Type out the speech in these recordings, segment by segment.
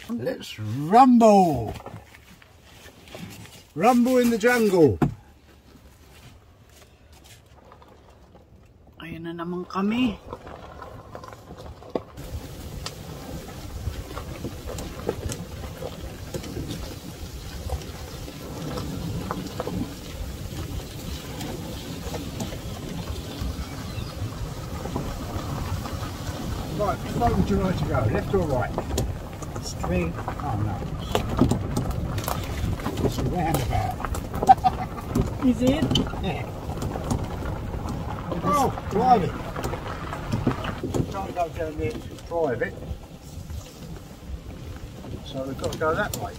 Let's rumble! Rumble in the jungle! Ayun na naman kami. Right, which way would you like to go? Left or right? Straight. Oh no. It's a roundabout. Is it? Yeah. Oh, private. Can't go down there, it's private. So we've got to go that way.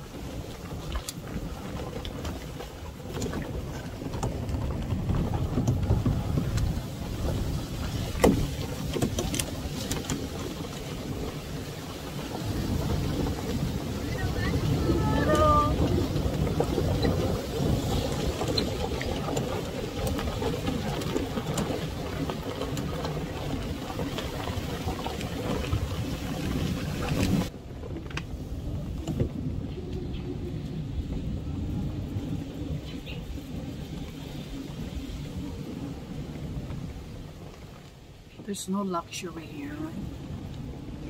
There's no luxury here, right?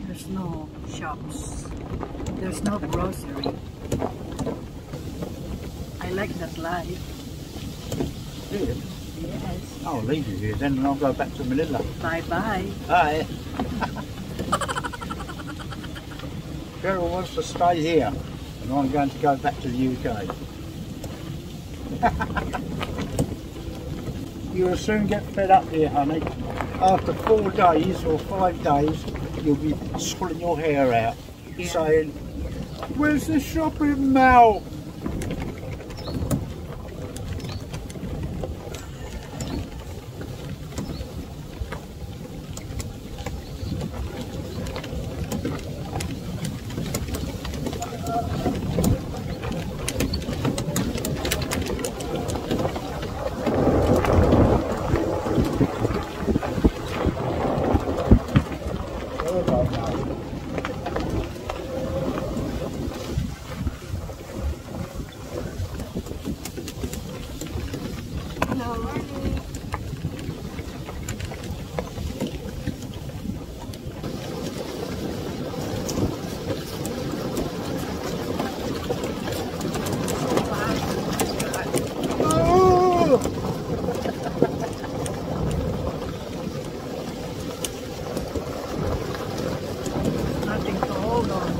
There's no shops. There's no grocery. I like that life. Do you? Yes. I'll leave you here then and I'll go back to Manila. Bye-bye. Bye. Cheryl wants to stay here and I'm going to go back to the UK. You'll soon get fed up here, honey. After 4 days or 5 days, you'll be pulling your hair out, saying, "Where's the shopping mall?" Nothing to hold on.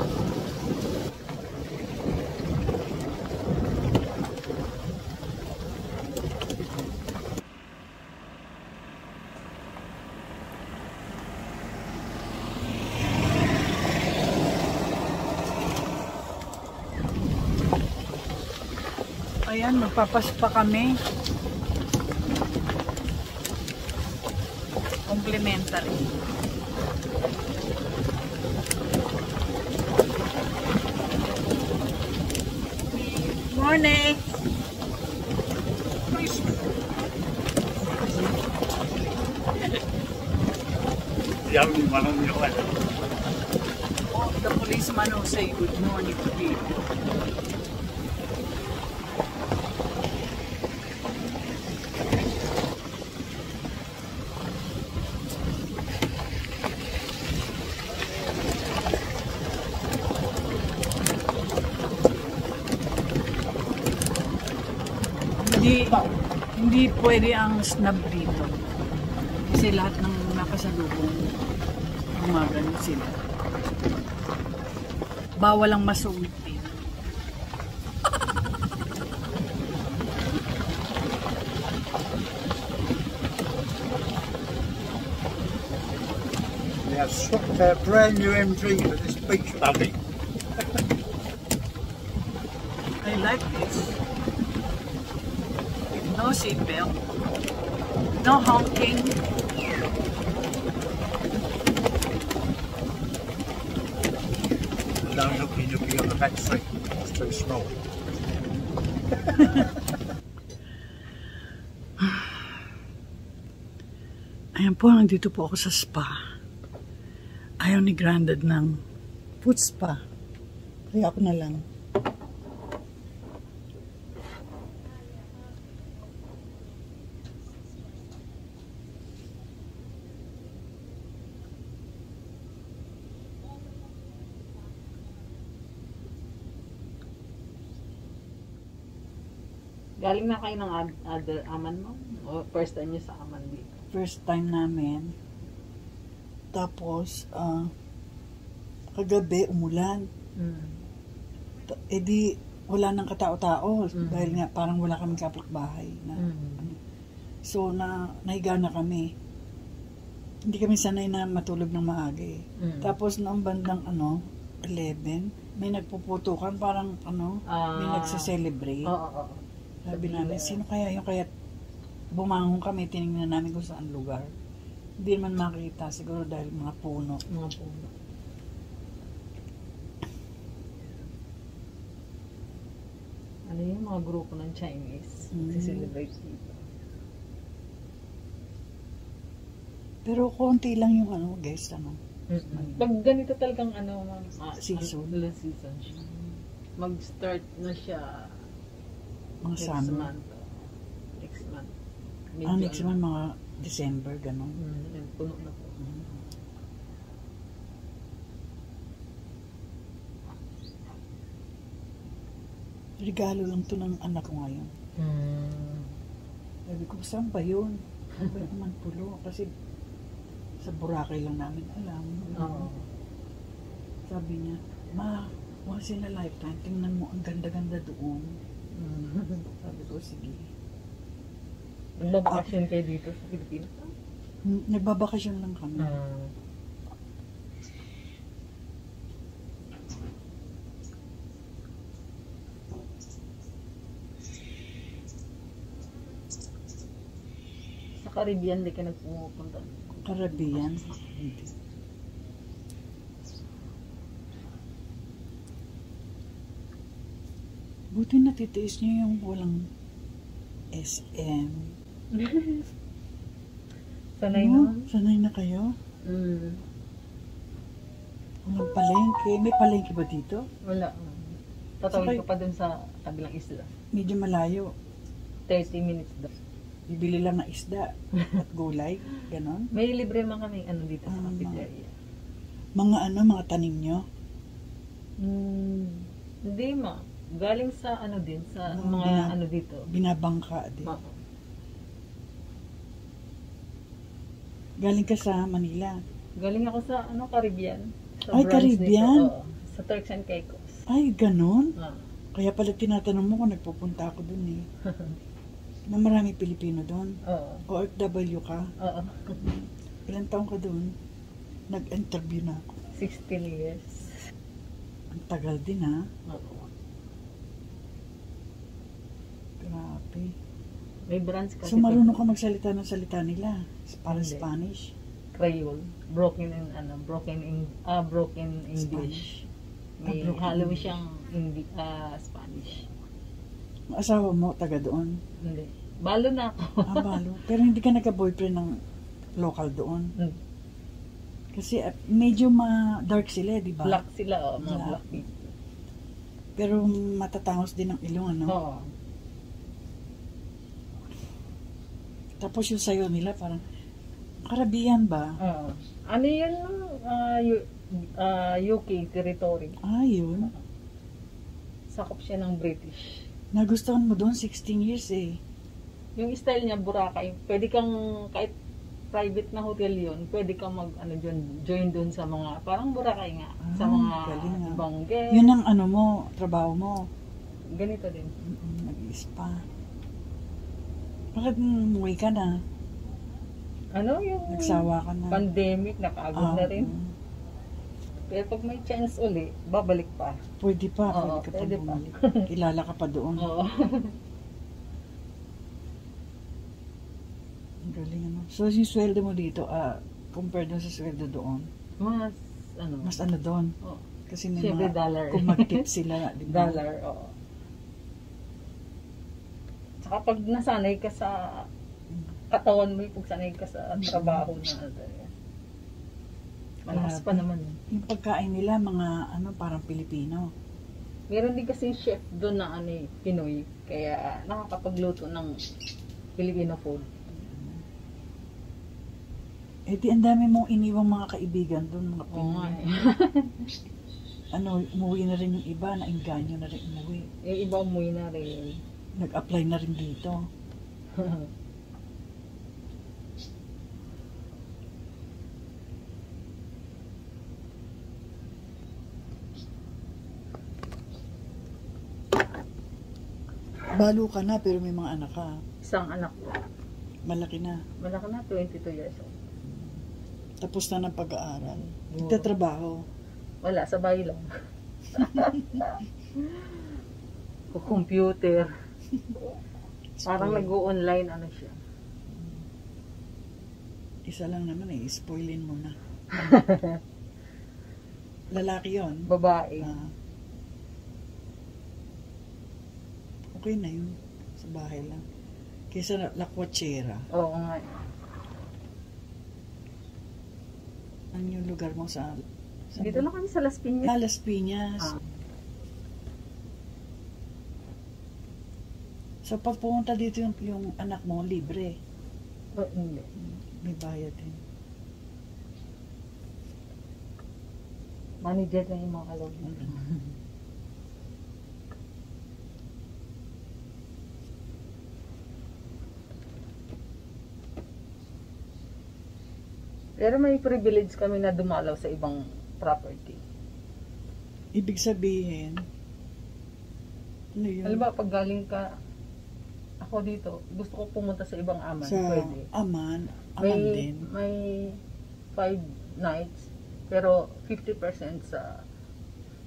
Ayan, magpapaspa kami. Complimentary. Morning! The only one on the island. Oh, the policeman will say good morning to people. Hindi pwede ang snub dito. Kasi lahat ng nakasalubong gumagano sila. Bawal ang masungit dito. We have swapped our brand new MG for this beach buggy. I like this. No seatbelt. No honking. No nookie on the back seat. It's too small. Ayan po, nandito po ako sa spa. Ayaw ni Grandad ng foot spa. Kaya ako na lang. Galing na kayo ng other aman mo? O first time nyo sa aman dito? First time namin. Tapos, kagabi umulan. Eh di, wala nang katao-tao. Dahil nga, parang wala kaming kapitbahay. So, nahiga na kami. Hindi kami sanay na matulog ng maaga eh. Tapos, noong bandang 11, may nagpuputukan, parang may nagse-celebrate. Sabi namin, sino kaya yung kaya bumangon kami, tinignan namin kung saan lugar. Hindi naman makita, siguro dahil mga puno. Mga puno. Ano yung mga grupo ng Chinese? Celebrate dito. Pero konti lang yung guys, Pag ganito talagang season. Season siya. Mag-start na siya Mga next summer. month. Next month. Next month, mga December, gano'n. Puno na po. Regalo lang to ng anak ko ngayon. Sabi ko, saan ba yun? Saan ba naman pulo? Kasi sa Boracay lang namin alam. Sabi niya, Ma, once in a lifetime, tingnan mo, ang ganda-ganda doon. Sabi ko, sige. Nagbabakasyon kayo dito sa Pilipinas? Nagbabakasyon lang kami. Sa Caribbean, di ka nagpupunta? Caribbean? Hindi. Buti natitiis niyo yung walang SM. Sanay na? Sanay na kayo? Walang palengke. May palengke ba dito? Wala. Tatawid ka pa dun sa kabilang isla. Medyo malayo. 30 minutes daw. Bibili lang ng isda at gulay. Ganon. May libre man kami dito sa cafeteria. Mga tanim nyo? Hindi galing sa din, sa mga dito. Binabangka din. Galing ka sa Manila? Galing ako sa Caribbean. Sa Ay, Caribbean? Oo, sa Turks and Caicos. Ay, ganon? Kaya pala tinatanong mo kung nagpupunta ako dun eh. Na marami Pilipino doon. OFW ka. Ilang taong ka doon? Nag-interview na ako. 16 years. Ang tagal din ha. Grabe. May branch kasi. So marunong ka magsalita ng salita nila? Para Spanish? Creole. Broken English. May halo siyang Spanish. Asawa mo, taga doon? Hindi. Balo na ako. Balo. Pero hindi ka nagka-boyfriend ng local doon? Kasi medyo dark sila, di ba? Black sila, mga black people. Pero matatangos din ang ilong, Oo. Tapos yung sayo nila parang, Caribbean ba? Oo. Ano yun? UK territory. Yun. Sakop siya ng British. Nagustuhan mo doon, 16 years eh. Yung style niya, Boracay. Pwede kang, kahit private na hotel yun, pwede kang join doon sa mga, parang Boracay nga. Sa mga ibang guest. Yun ang trabaho mo. Ganito din. Nag-spa. Bakit umuwi ka na? Yung nagsawa ka na? Pandemic, nakagod na rin. Pero pag may chance uli, babalik pa. Pwede pa. Oo, pwede pa. Kilala ka pa doon. Oo. Galing So, yung sweldo mo dito, compared doon sa sweldo doon? Mas doon? Oo. Kasi may Siyempre, dollar. Kung mag-tip sila, di ba? Dollar, oo. Saka pag nasanay ka sa katawan mo, pag sanay ka sa trabaho na malakas pa naman. Yung pagkain nila, mga parang Pilipino. Meron din kasi chef doon na ano eh, Pinoy. Kaya nakakapagluto ng Filipino food. Eh di ang dami mong iniwang mga kaibigan doon, mga Oo nga Pinoy. eh. Ano, umuwi na rin yung iba, nainganyo na rin umuwi. Yung iba umuwi na rin. Nag-apply na rin dito. Balo ka na pero may mga anak ka. Isang anak ko. Malaki na. Malaki na, 22 years old. Tapos na ng pag-aaral. Nagtatrabaho. Wala, sa bahay lang. Computer. Parang nag-o-online ano siya. Isa lang naman eh, spoilin mo na. Lalaki yon. Babae. Okay na yun. Sa bahay lang. Kaysa lakwatsera. Oo nga. Ano yung lugar mo sa Dito lang kami sa Las Piñas. Las Piñas. So pag pumunta dito yung anak mo, libre. Hindi. May bayad din. Manager lang yung mga kalog. Pero may privilege kami na dumalaw sa ibang property. Ibig sabihin, ano yun? Halimbawa, pag galing ka, ako dito, gusto ko pumunta sa ibang aman. Sa Pwede. aman May, din. may 5 nights, pero 50% sa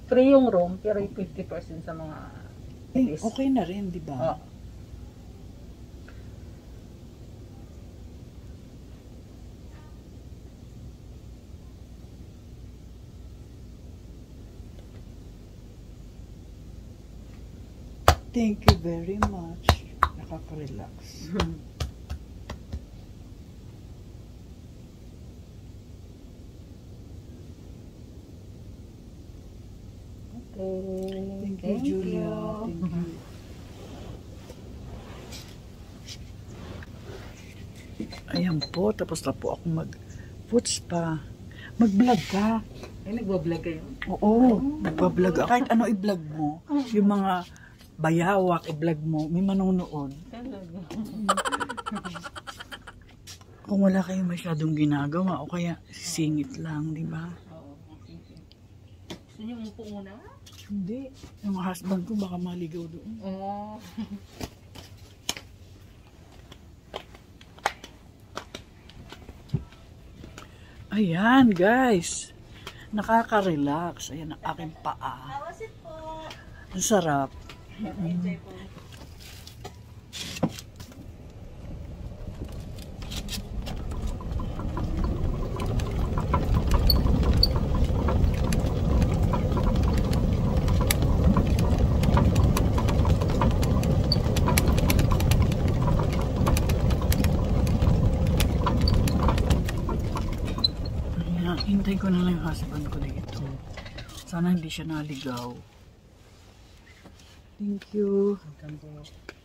free yung room, pero 50% sa mga Eh, okay na rin, di ba? Ah. Thank you very much. Nakaka-relax. Okay. Thank you, Julia. Thank you. Ayan po, tapos na po ako mag-foot spa. Mag-vlog ka. Ay, nagbablog kayo? Oo, nagpa-vlog ako. Kahit ano i-vlog mo, yung mga bayawak i-vlog mo, may manonood. Talaga. Kung wala kayong masyadong ginagawa, o kaya singit lang, di ba? Oo. Gusto niyo umupo muna? Hindi. Yung husband ko baka maligaw doon. Oo. Ayan, guys. Nakaka-relax. Ayan ang aking paa. Ang sarap. Hintay ko na lang yung husband ko dito. Sana hindi siya naligaw. Thank you. Welcome po.